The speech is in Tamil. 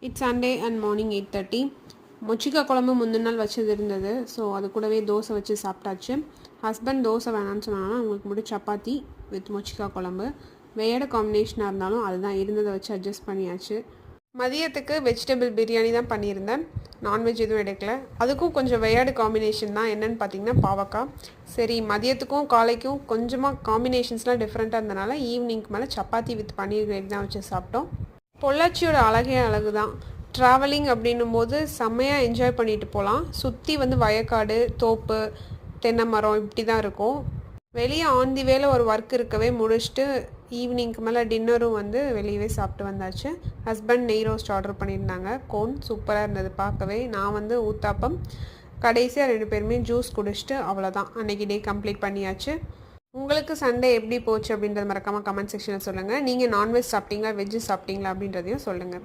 It's Sunday and morning 8:30. மொச்சிக்காய் குழம்பு முந்தின நாள் வச்சது இருந்தது. ஸோ அது கூடவே தோசை வச்சு சாப்பிட்டாச்சு. ஹஸ்பண்ட் தோசை வேணான்னு சொன்னாங்கன்னா அவங்களுக்கு மட்டும் சப்பாத்தி வித் மொச்சிக்காய் குழம்பு. வேறு காம்பினேஷனாக இருந்தாலும் அதுதான் இருந்ததை வச்சு அட்ஜஸ்ட் பண்ணியாச்சு. மதியத்துக்கு வெஜிடபிள் பிரியாணி தான் பண்ணியிருந்தேன். நான்வெஜ் எதுவும் எடுக்கல. அதுக்கும் கொஞ்சம் வேர்டு காம்பினேஷன் தான். என்னென்னு பார்த்தீங்கன்னா பாவக்காய். சரி, மதியத்துக்கும் காலைக்கும் கொஞ்சமாக காம்பினேஷன்ஸ்லாம் டிஃப்ரெண்ட்டாக இருந்தனால ஈவினிங்க்கு மேலே சப்பாத்தி வித் பன்னீர் கிரேவி தான் வச்சு சாப்பிட்டோம். பொள்ளாச்சியோட அழகே அழகு தான். ட்ராவலிங் அப்படின்னும் போது செம்மையாக என்ஜாய் பண்ணிட்டு போகலாம். சுற்றி வயக்காடு, தோப்பு, தென்னை மரம் இப்படி தான் இருக்கும். வெளியே ஆன் தி வேல ஒரு ஒர்க் இருக்கவே முடிச்சுட்டு ஈவினிங்க்கு மேலே டின்னரும் வெளியவே சாப்பிட்டு வந்தாச்சு. ஹஸ்பண்ட் நெய் ரோஸ்ட் ஆர்டர் பண்ணியிருந்தாங்க. கோன் சூப்பராக இருந்தது பார்க்கவே. நான் ஊத்தாப்பம். கடைசியாக 2 பேருமே ஜூஸ் குடிச்சிட்டு அவ்வளோதான், அன்றைக்கி டே கம்ப்ளீட் பண்ணியாச்சு. உங்களுக்கு சண்டே எப்படி போச்சு அப்படின்றத மறக்காமல் கமெண்ட் செக்ஷனில் சொல்லுங்கள். நீங்கள் நான்வெஜ் சாப்பிட்டீங்களா, வெஜ்ஜு சாப்பிட்டீங்களா அப்படின்றதையும் சொல்லுங்கள்.